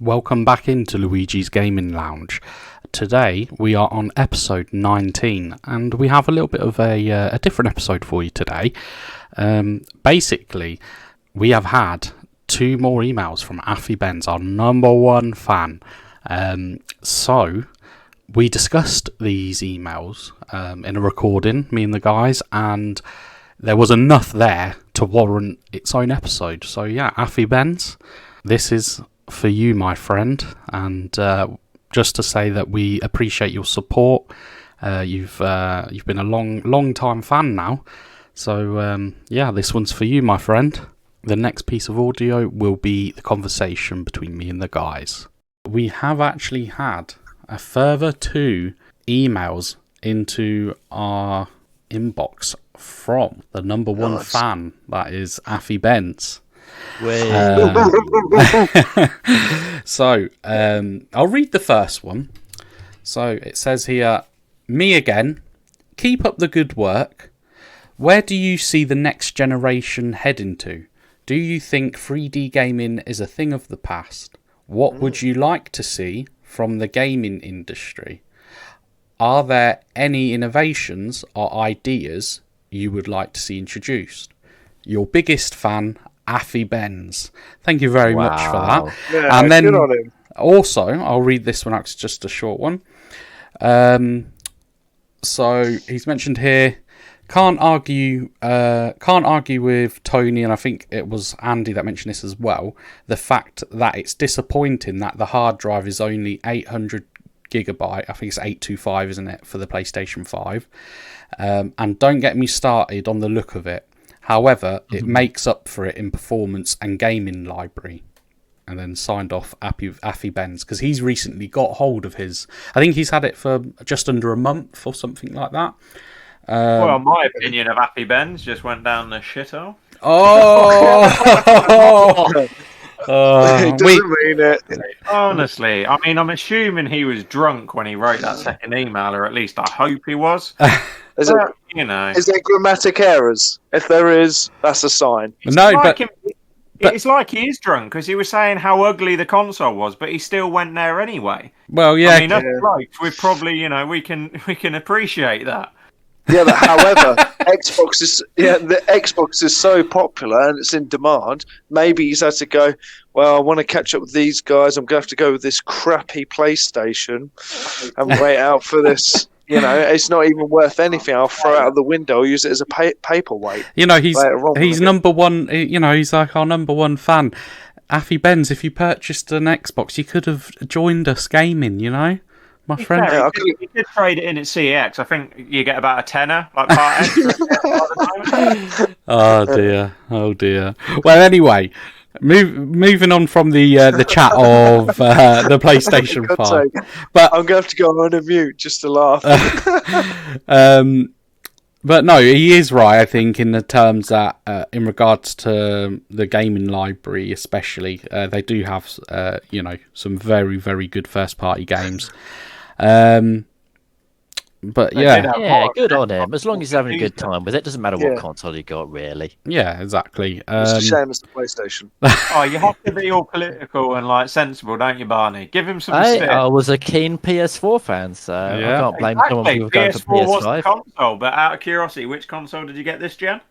Welcome back into Luigi's Gaming Lounge. Today we are on episode 19 and we have a little bit of a different episode for you today. Basically, we have had 2 more emails from Affy Benz, our number 1 fan. So we discussed these emails in a recording, me and the guys, and there was enough there to warrant its own episode. So yeah, Affy Benz, this is for you, my friend, and just to say that we appreciate your support. You've been a long time fan now, so yeah, this one's for you, my friend. The next piece of audio will be the conversation between me and the guys. We have actually had a further 2 emails into our inbox from the number 1 fan, that is Affy Benz. So I'll read the first one. So it says here, me again, keep up the good work. Where do you see the next generation heading to? Do you think 3D gaming is a thing of the past? What would you like to see from the gaming industry? Are there any innovations or ideas you would like to see introduced? Your biggest fan, Affy Benz. Thank you very much for that. Yeah, and then good on him. Also, I'll read this one out, it's just a short one. So he's mentioned here, can't argue with Tony, and I think it was Andy that mentioned this as well, the fact that it's disappointing that the hard drive is only 800 gigabyte, I think it's 825, isn't it, for the PlayStation 5. And don't get me started on the look of it. However, it makes up for it in performance and gaming library. And then signed off Affy Benz, because he's recently got hold of his. I think he's had it for just under a month or something like that. Well, my opinion of Affy Benz just went down the shithole. Oh! It doesn't mean it. Honestly, I mean, I'm assuming he was drunk when he wrote that second email, or at least I hope he was. Is there grammatic errors? If there is, that's a sign. It's like he is drunk, because he was saying how ugly the console was, but he still went there anyway. Well, yeah. I mean, we've probably, we can appreciate that. Yeah, but however, the Xbox is so popular and it's in demand. Maybe he's had to go, well, I want to catch up with these guys. I'm going to have to go with this crappy PlayStation and wait out for this. It's not even worth anything. I'll throw it out the window, use it as a paperweight. He's number 1. He's like our number 1 fan. Affy Benz, if you purchased an Xbox, you could have joined us gaming, my friend. Yeah, you could trade it in at CEX. I think you get about a tenner, like part extra. Oh dear. Well, anyway, moving on from the chat of the PlayStation 5. But I'm going to have to go on a mute just to laugh. But no, he is right, I think, in the terms that, in regards to the gaming library especially, they do have, some very, very good first-party games. But yeah, good on him. As long as he's having a good time with it, doesn't matter what console you got, really. Yeah, exactly. It's a shame it's the PlayStation. You have to be all political and sensible, don't you, Barney? Give him some stick. I was a keen PS4 fan, so I can't blame someone for going for PS5. Was the console, but out of curiosity, which console did you get this gen?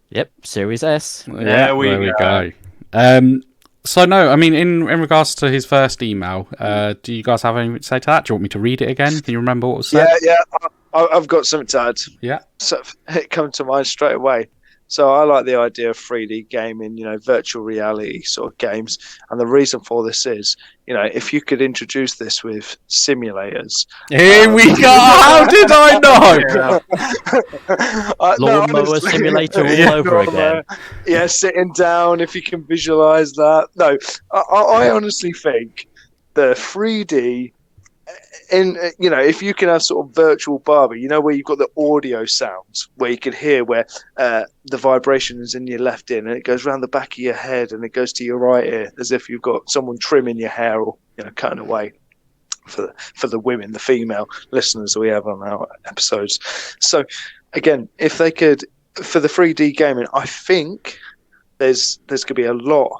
Yep, Series S. Yeah, there we go. So no, I mean, in regards to his first email, do you guys have anything to say to that? Do you want me to read it again? Can you remember what was said? Yeah, I've got something to add. Yeah. So it came to mind straight away. So I like the idea of 3D gaming, virtual reality sort of games. And the reason for this is, if you could introduce this with simulators. Here we go! How did I know? Lawnmower simulator all over again. Yeah, sitting down, if you can visualize that. No, I honestly think the 3D... if you can have sort of virtual Barbie, where you've got the audio sounds, where you can hear where the vibration is in your left ear and it goes around the back of your head and it goes to your right ear, as if you've got someone trimming your hair or cutting away for the women, the female listeners we have on our episodes. So again, if they could, for the 3D gaming, I think there's going to be a lot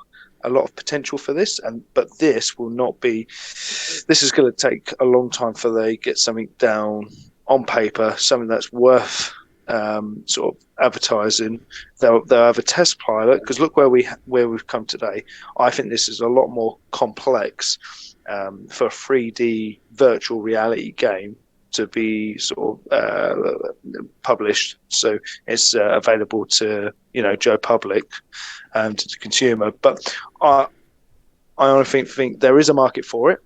of potential for this, but this will not be. This is going to take a long time for they get something down on paper, something that's worth sort of advertising. They'll have a test pilot, because look where we've come today. I think this is a lot more complex for a 3D virtual reality game to be sort of published, so it's available to Joe public to the consumer. But I honestly think there is a market for it.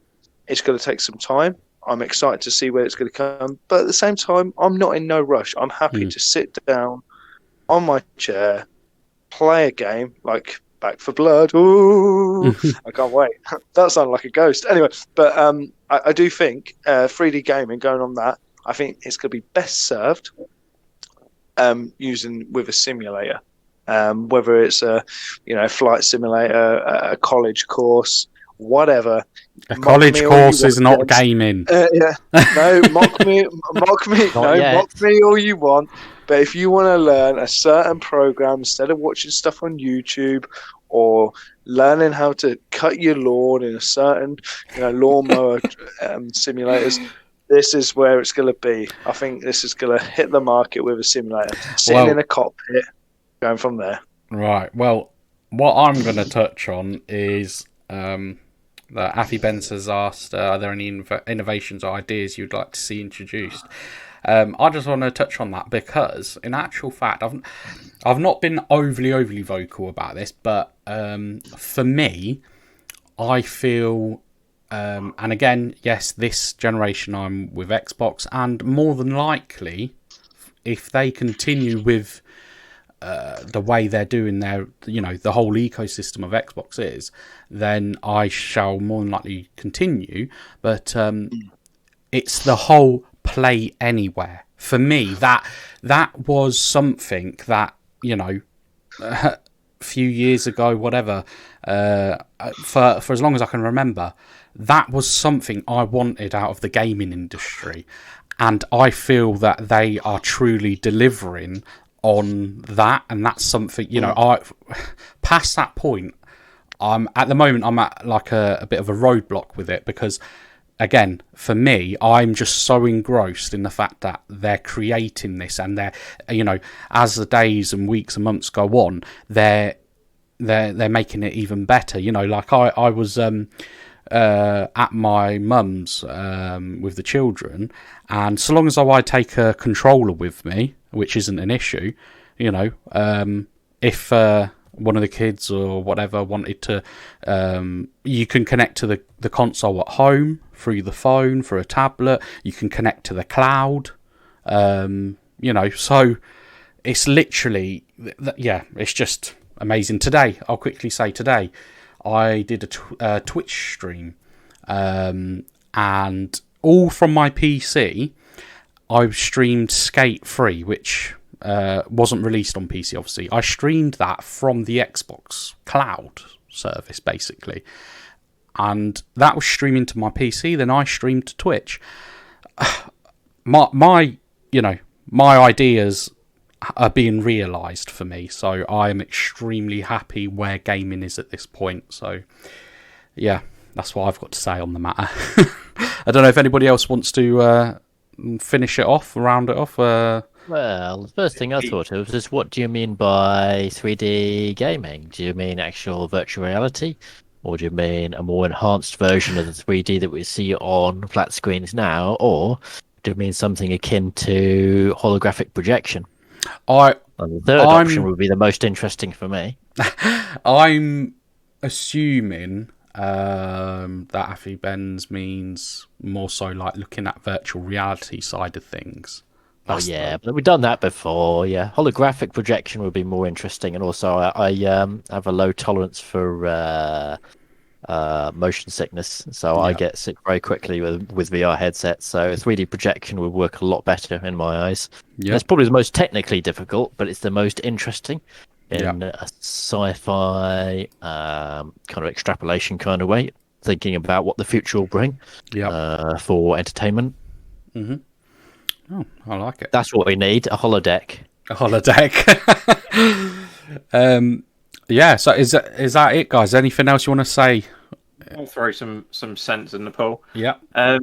It's going to take some time. I'm excited to see where it's going to come, but at the same time, I'm not in no rush. I'm happy to sit down on my chair, play a game like Back for Blood. Ooh, I can't wait. That sounded like a ghost. Anyway, but I do think 3D gaming, going on that, I think it's going to be best served using with a simulator, whether it's a flight simulator, a college course, whatever. A college course is not gaming. Yeah, no, mock me, mock me all you want. But if you want to learn a certain program instead of watching stuff on YouTube, or learning how to cut your lawn in a certain lawnmower simulators, this is where it's going to be. I think this is going to hit the market with a simulator. Sitting in a cockpit, going from there. Right. Well, what I'm going to touch on is that Affy Benz has asked, are there any innovations or ideas you'd like to see introduced? I just want to touch on that because, in actual fact, I've not been overly vocal about this, but for me, I feel, and again, yes, this generation I'm with Xbox, and more than likely, if they continue with the way they're doing their, the whole ecosystem of Xbox is, then I shall more than likely continue. But it's the whole play anywhere. For me, that was something that, a few years ago, whatever, for as long as I can remember, that was something I wanted out of the gaming industry. And I feel that they are truly delivering on that, and that's something, I past that point, at the moment I'm at like a bit of a roadblock with it, because again, for me, I'm just so engrossed in the fact that they're creating this, and they're, as the days and weeks and months go on, they're making it even better. Like I was at my mum's with the children, and so long as I take a controller with me, which isn't an issue, if one of the kids or whatever wanted to, you can connect to the console at home through the phone, through a tablet. You can connect to the cloud, so it's literally, it's just amazing. Today, I'll quickly say today, I did a Twitch stream, and all from my PC. I streamed Skate 3, which wasn't released on PC, obviously. I streamed that from the Xbox cloud service, basically. And that was streaming to my PC, then I streamed to Twitch. My ideas are being realised for me, so I am extremely happy where gaming is at this point. So, yeah, that's what I've got to say on the matter. I don't know if anybody else wants to finish it off, round it off. Well, the first thing I thought of was, what do you mean by 3D gaming? Do you mean actual virtual reality? Or do you mean a more enhanced version of the 3D that we see on flat screens now? Or do you mean something akin to holographic projection? And the third option would be the most interesting for me. I'm assuming that Affy Benz means more so like looking at virtual reality side of things. But we've done that before. Yeah, holographic projection would be more interesting, and also I have a low tolerance for motion sickness, so I get sick very quickly with VR headsets. So 3D projection would work a lot better in my eyes. It's probably the most technically difficult, but it's the most interesting in a sci-fi kind of extrapolation kind of way, thinking about what the future will bring for entertainment. Mm-hmm. Oh, I like it. That's what we need, a holodeck. A holodeck. Yeah. So is that it, guys? Anything else you want to say? I'll throw some sense in the pool. Yeah. I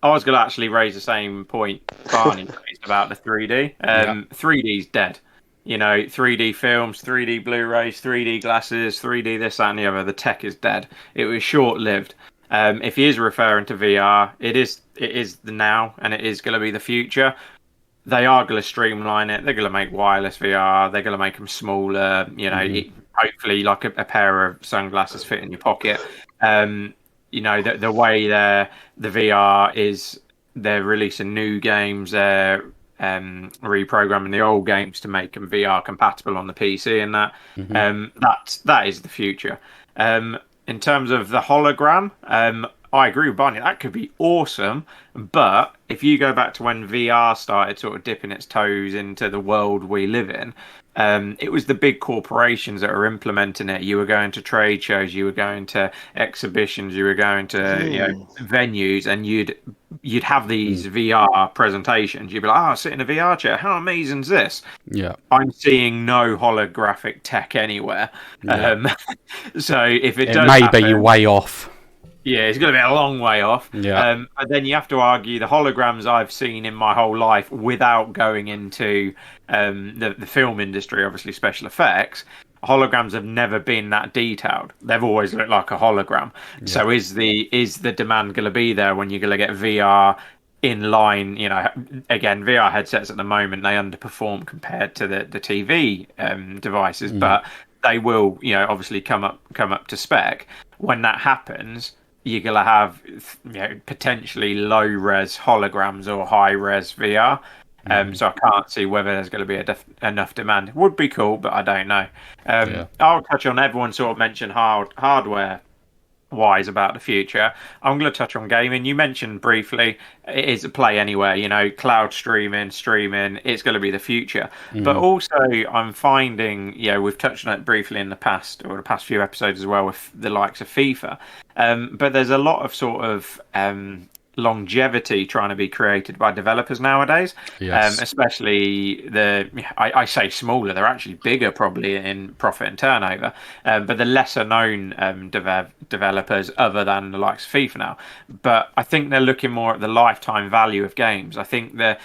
was going to actually raise the same point Barney raised about the 3D. 3D's dead. 3D films, 3D Blu-rays, 3D glasses, 3D this, that, and the other. The tech is dead. It was short-lived. If he is referring to VR, it is the now, and it is going to be the future. They are going to streamline it. They're going to make wireless VR. They're going to make them smaller. Hopefully, like a pair of sunglasses fit in your pocket. The way the VR is, they're releasing new games. They're reprogramming the old games to make them VR compatible on the PC, and that is the future. In terms of the hologram, I agree with Barney. That could be awesome, but if you go back to when VR started sort of dipping its toes into the world we live in, it was the big corporations that were implementing it. You were going to trade shows, you were going to exhibitions, you were going to venues, and you'd have these VR presentations. You'd be like, "Oh, sit in a VR chair. How amazing is this?" Yeah. I'm seeing no holographic tech anywhere. Yeah. So if it It does may happen, be way off. yeah, it's going to be a long way off. Yeah. But then you have to argue the holograms I've seen in my whole life without going into the film industry, obviously special effects. Holograms have never been that detailed. They've always looked like a hologram. Yeah. So is the demand going to be there when you're going to get VR in line? Again, VR headsets at the moment, they underperform compared to the TV devices, but they will, obviously come up to spec. When that happens, you're going to have potentially low res holograms or high res VR. So I can't see whether there's going to be enough demand. It would be cool, but I don't know. I'll touch on, everyone sort of mentioned hardware wise about the future. I'm going to touch on gaming. You mentioned briefly it is a play anywhere, cloud streaming, it's going to be the future. But also I'm finding, we've touched on it briefly in the past, or the past few episodes as well, with the likes of FIFA. But there's a lot of sort of longevity trying to be created by developers nowadays. Yes. Especially I say smaller, they're actually bigger probably in profit and turnover, but the lesser known developers other than the likes of FIFA now. But I think they're looking more at the lifetime value of games. I think the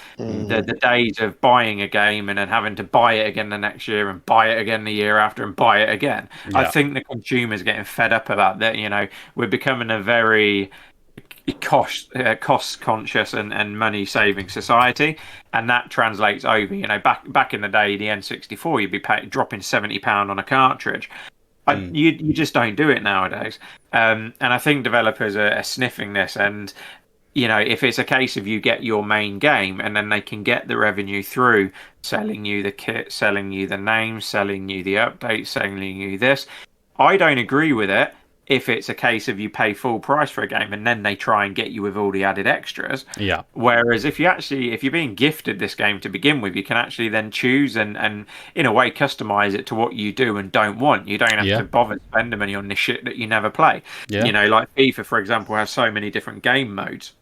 days of buying a game and then having to buy it again the next year and buy it again the year after and buy it again, I think the consumer's getting fed up about that. We're becoming a very cost conscious and money saving society, and that translates over. Back in the day, the N64, you'd be dropping £70 on a cartridge. You just don't do it nowadays, and I think developers are sniffing this. And if it's a case of you get your main game and then they can get the revenue through selling you the kit, selling you the name, selling you the updates, selling you this, I don't agree with it. If it's a case of you pay full price for a game and then they try and get you with all the added extras. Yeah. Whereas if you're being gifted this game to begin with, you can actually then choose and in a way customize it to what you do and don't want. You don't have to bother spending money on this shit that you never play. Yeah. Like FIFA, for example, has so many different game modes.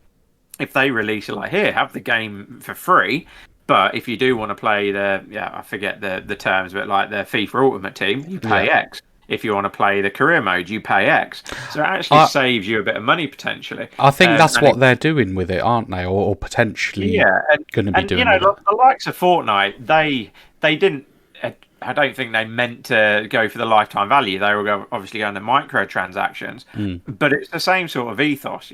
If they release it like, here, have the game for free. But if you do want to play I forget the terms, but like the FIFA Ultimate Team, you pay X. If you want to play the career mode, you pay X. So it actually saves you a bit of money potentially. I think that's what they're doing with it, aren't they? Or potentially going to be doing with it. The likes of Fortnite, they didn't. I don't think they meant to go for the lifetime value. They were obviously going to microtransactions. But it's the same sort of ethos,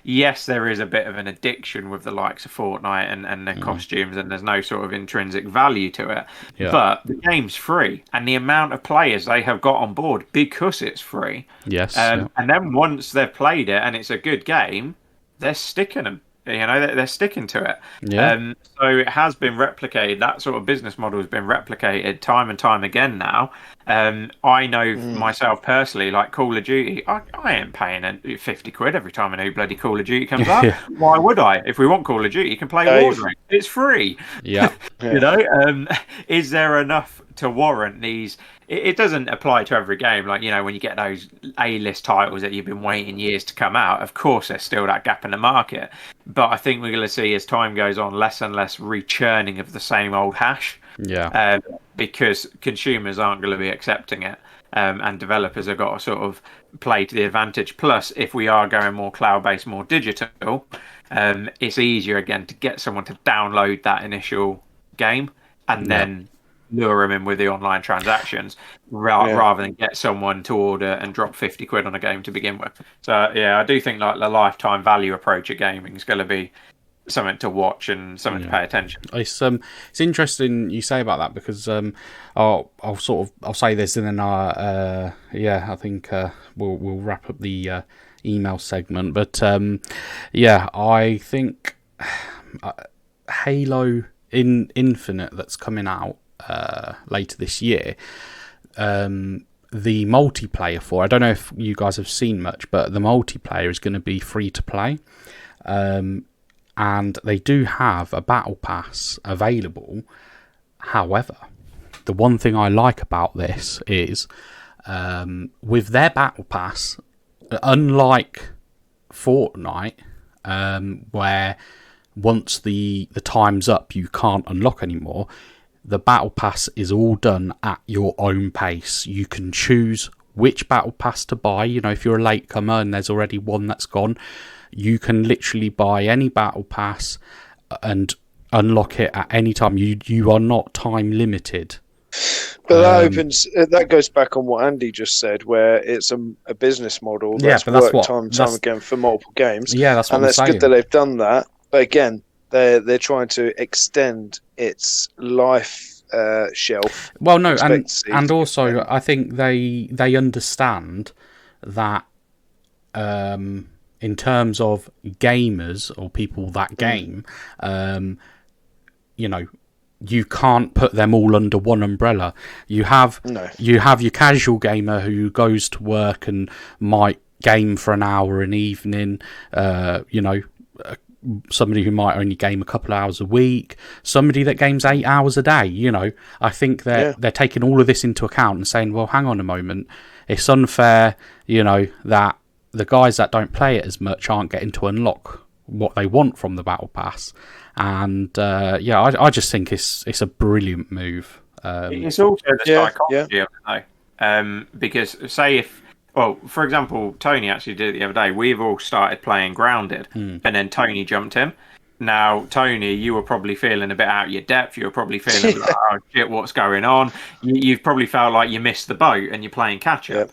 Yes, there is a bit of an addiction with the likes of Fortnite and the costumes, and there's no sort of intrinsic value to it. Yeah. But the game's free, and the amount of players they have got on board because it's free. Yes. And then once they've played it and it's a good game, they're sticking them. They're sticking to it. Yeah. So it has been replicated. That sort of business model has been replicated time and time again now. I know myself personally, like Call of Duty, I ain't paying £50 every time a new bloody Call of Duty comes out. Why would I? If we want Call of Duty, you can play Warzone. It's free. Yeah. Is there enough to warrant these? It doesn't apply to every game. Like, when you get those A-list titles that you've been waiting years to come out, of course there's still that gap in the market. But I think we're going to see, as time goes on, less and less rechurning of the same old hash. Yeah. Because consumers aren't going to be accepting it. And developers have got to sort of play to the advantage. Plus, if we are going more cloud-based, more digital, it's easier again to get someone to download that initial game and then lure them in with the online transactions rather than get someone to order and drop 50 quid on a game to begin with. So yeah, I do think like the lifetime value approach at gaming is going to be something to watch and something to pay attention. It's interesting you say about that because I'll say this and then I think we'll wrap up the email segment. But I think Halo Infinite that's coming out later this year. The multiplayer for, I don't know if you guys have seen much, but the multiplayer is going to be free to play. And they do have a battle pass available. However, the one thing I like about this is with their battle pass, unlike Fortnite, where once the time's up you can't unlock anymore, the battle pass is all done at your own pace. You can choose which battle pass to buy. You know, if you're a latecomer and there's already one that's gone, you can literally buy any battle pass and unlock it at any time. You are not time limited. But that goes back on what Andy just said, where it's a business model that's worked time again for multiple games. Yeah, that's what I'm saying. Good that they've done that. But again, they're trying to extend its life shelf. Well, no, and also I think they understand that in terms of gamers or people that game, you can't put them all under one umbrella. You have your casual gamer who goes to work and might game for an hour an evening, somebody who might only game a couple of hours a week, somebody that games 8 hours a day. I think they're taking all of this into account and saying, well, hang on a moment, it's unfair, that the guys that don't play it as much aren't getting to unlock what they want from the battle pass. And I just think it's a brilliant move. It's also the psychology of it, though. Because say for example, Tony actually did it the other day. We've all started playing Grounded, and then Tony jumped in. Now, Tony, you were probably feeling a bit out of your depth. You were probably feeling like, oh shit, what's going on? You've probably felt like you missed the boat and you're playing catch up.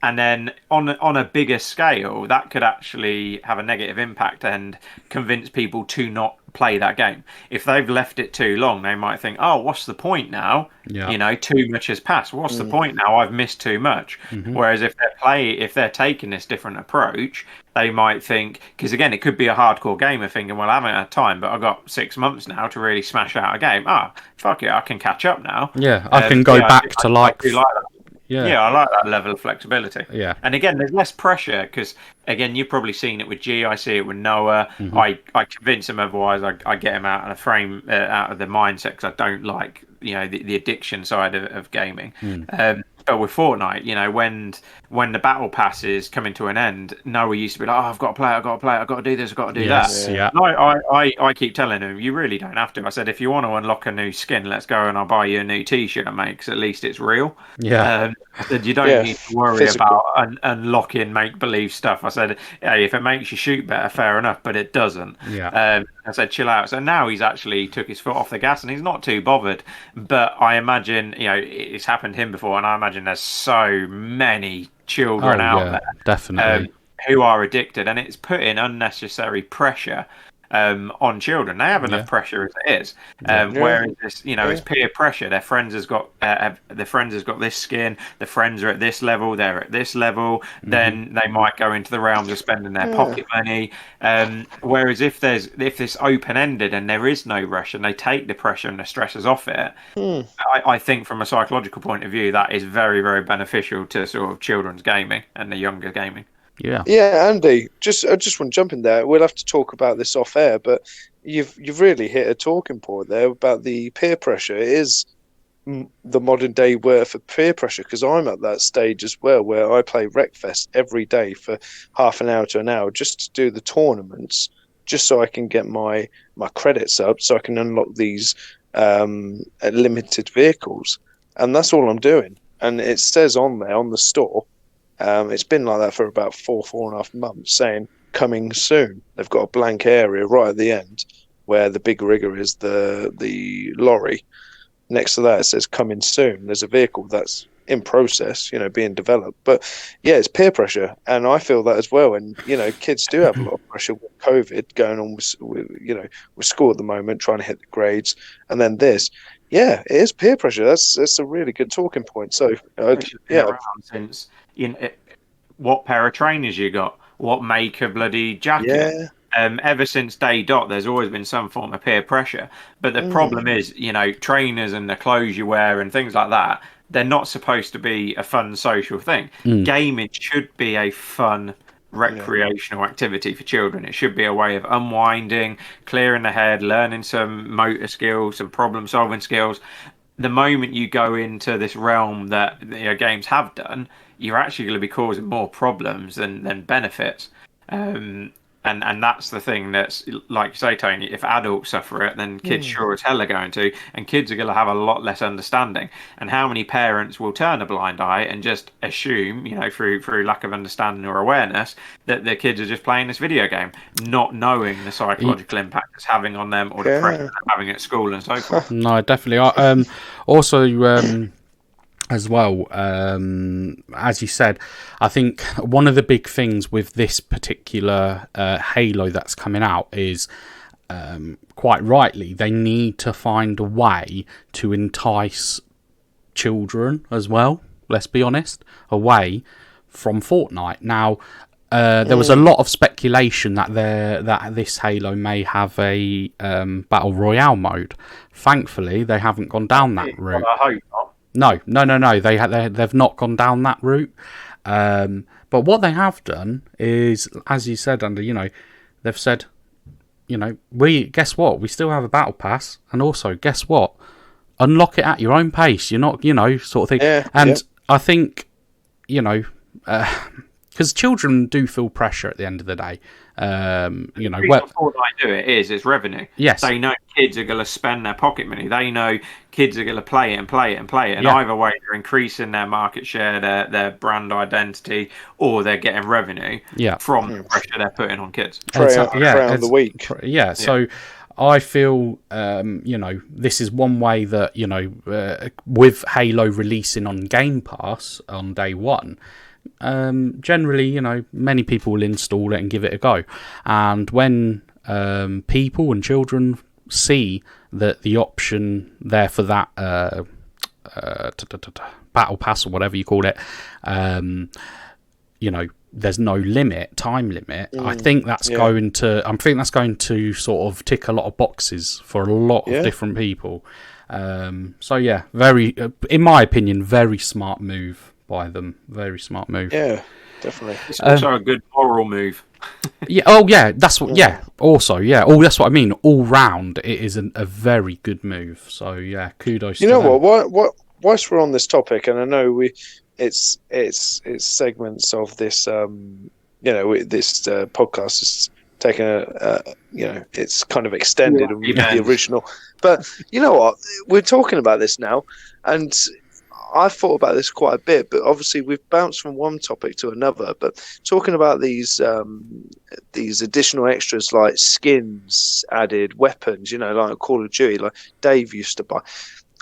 And then on a bigger scale, that could actually have a negative impact and convince people to not play that game. If they've left it too long, they might think, oh, what's the point now? Too much has passed. What's the point now? I've missed too much. Mm-hmm. Whereas if they're taking this different approach, they might think, because again, it could be a hardcore gamer thinking, well, I haven't had time, but I've got 6 months now to really smash out a game. Fuck it, I can catch up now. Yeah, I can go back to like that. Yeah, I like that level of flexibility. Yeah, and again, there's less pressure because again, you've probably seen it with G. I see it with Noah. Mm-hmm. I convince him otherwise. I get him out of the frame, out of the mindset because I don't like the addiction side of gaming. But with Fortnite, when the battle passes coming to an end, Noah used to be like, "Oh, I've got to play, I've got to do this, I've got to do that." Yeah. I keep telling him, you really don't have to. I said, if you want to unlock a new skin, let's go and I'll buy you a new T-shirt, mate, because at least it's real. Yeah. I said, you don't need to worry about unlocking make-believe stuff. I said, hey, if it makes you shoot better, fair enough, but it doesn't. Yeah. I said, chill out. So now he's actually took his foot off the gas and he's not too bothered. But I imagine, it's happened to him before, and I imagine there's so many children out there definitely who are addicted, and it's putting unnecessary pressure on children. They have enough pressure as it is. Whereas it's peer pressure. Their friends has got this skin. The friends are at this level. They're at this level. Mm-hmm. Then they might go into the realms of spending their pocket money. Whereas if it's open ended and there is no rush and they take the pressure and the stresses off it, I think from a psychological point of view that is very, very beneficial to sort of children's gaming and the younger gaming. Yeah, Andy. I just want to jump in there. We'll have to talk about this off air, but you've really hit a talking point there about the peer pressure. It is the modern day word for peer pressure, because I'm at that stage as well, where I play Wreckfest every day for half an hour to an hour just to do the tournaments, just so I can get my credits up, so I can unlock these limited vehicles, and that's all I'm doing. And it says on there on the store, it's been like that for about 4.5 months, saying coming soon. They've got a blank area right at the end where the big rigger is, the lorry. Next to that, it says coming soon. There's a vehicle that's in process, being developed. But yeah, it's peer pressure, and I feel that as well. And kids do have a lot of pressure with COVID going on with school at the moment, trying to hit the grades, and then this. Yeah, it is peer pressure. That's a really good talking point. So yeah, around since what pair of trainers you got, what make of bloody jacket. yeah. Ever since day dot, there's always been some form of peer pressure. But the problem is, trainers and the clothes you wear and things like that, they're not supposed to be a fun social thing. Gaming should be a fun recreational activity for children. It should be a way of unwinding, clearing the head, learning some motor skills, some problem solving skills. The moment you go into this realm that games have done, you're actually going to be causing more problems than benefits. And that's the thing that's, like you say, Tony, if adults suffer it, then kids sure as hell are going to, and kids are going to have a lot less understanding. And how many parents will turn a blind eye and just assume, through lack of understanding or awareness, that their kids are just playing this video game, not knowing the psychological impact it's having on them or the pressure they're having at school and so forth. No, definitely. Also, as well, as you said, I think one of the big things with this particular Halo that's coming out is, quite rightly, they need to find a way to entice children as well, let's be honest, away from Fortnite. Now, there was a lot of speculation that this Halo may have a Battle Royale mode. Thankfully, they haven't gone down that route. Well, I hope not. No. They've not gone down that route. But what they have done is, as you said, Andy, they've said, guess what? We still have a battle pass, and also, guess what? Unlock it at your own pace. You're not, sort of thing. Yeah, and I think, because children do feel pressure at the end of the day. What Fortnite do it's revenue. Yes. They know kids are going to spend their pocket money. They know kids are going to play it and play it and play it. And either way, they're increasing their market share, their brand identity, or they're getting revenue from the pressure they're putting on kids. Around the week. Yeah, so I feel, this is one way that, with Halo releasing on Game Pass on day one, generally, many people will install it and give it a go. And when people and children see that the option there for that battle pass or whatever you call it, there's no time limit. I think that's going to sort of tick a lot of boxes for a lot of different people. So yeah, very, in my opinion, very smart move by them. Very smart move. Yeah, definitely. It's also a good moral move. Yeah. Oh, yeah. That's what. Yeah. Also, yeah. Oh, that's what I mean. All round, it is a very good move. So yeah, kudos. You know what? Whilst we're on this topic, and I know it's segments of this. This podcast is taken it's kind of extended with the original. But you know what? We're talking about this now, and I've thought about this quite a bit, but obviously we've bounced from one topic to another. But talking about these additional extras like skins, added weapons, like Call of Duty, like Dave used to buy.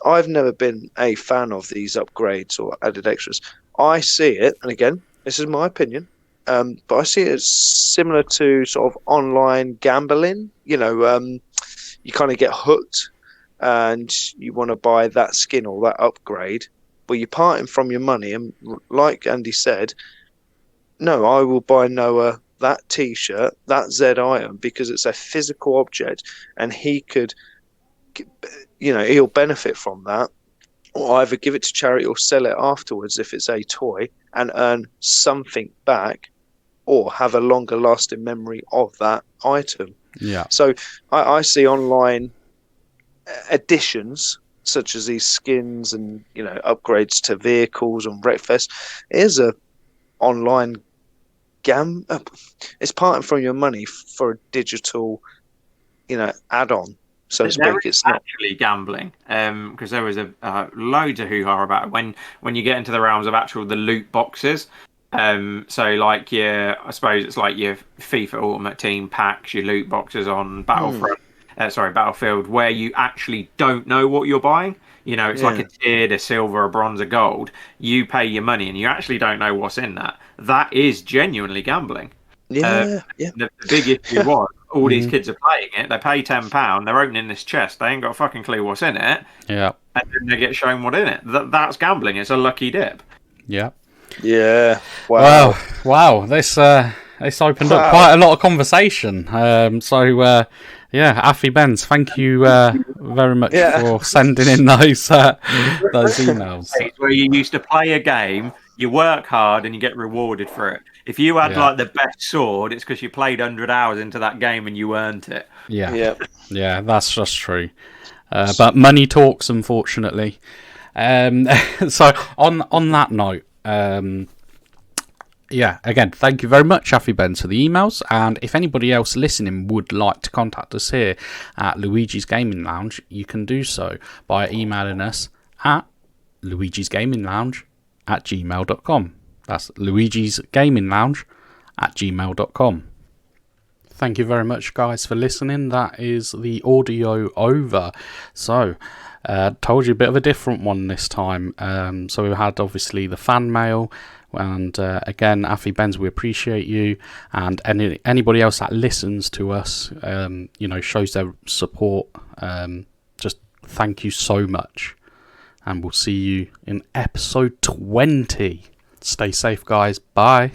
I've never been a fan of these upgrades or added extras. I see it, and again, this is my opinion, but I see it as similar to sort of online gambling. You kind of get hooked, and you want to buy that skin or that upgrade. Well, you're parting from your money, and like Andy said, no, I will buy Noah that T-shirt, that Z item, because it's a physical object, and he could, he'll benefit from that, or either give it to charity or sell it afterwards if it's a toy and earn something back, or have a longer lasting memory of that item. Yeah. So I see online additions such as these skins and upgrades to vehicles on Wreckfest is a online it's parting from your money for a digital add-on. so to There speak. is It's not. actually gambling, because there was a loads of hoo-ha about it when you get into the realms of the loot boxes. So like I suppose it's like your FIFA Ultimate Team packs, your loot boxes on Battlefield, where you actually don't know what you're buying. It's like a tiered, a silver, a bronze, a gold. You pay your money and you actually don't know what's in that. That is genuinely gambling. Yeah, The big issue was all these kids are playing it. They pay £10. They're opening this chest. They ain't got a fucking clue what's in it. Yeah. And then they get shown what's in it. That's gambling. It's a lucky dip. Yeah. yeah. Wow. Wow. This opened up quite a lot of conversation. Affy Benz, thank you very much for sending in those emails. It's where you used to play a game, you work hard, and you get rewarded for it. If you had like the best sword, it's because you played 100 hours into that game and you earned it. Yeah, that's just true. But money talks, unfortunately. So on that note, again, thank you very much, Affy Benz, for the emails. And if anybody else listening would like to contact us here at Luigi's Gaming Lounge, you can do so by emailing us at luigisgaminglounge@gmail.com. That's Luigi's Gaming Lounge @gmail.com. Thank you very much, guys, for listening. That is the audio over. So, told you a bit of a different one this time. So we had obviously the fan mail, and again, Affy Benz, we appreciate you, and anybody else that listens to us, shows their support. Just thank you so much, and we'll see you in episode 20. Stay safe, guys. Bye.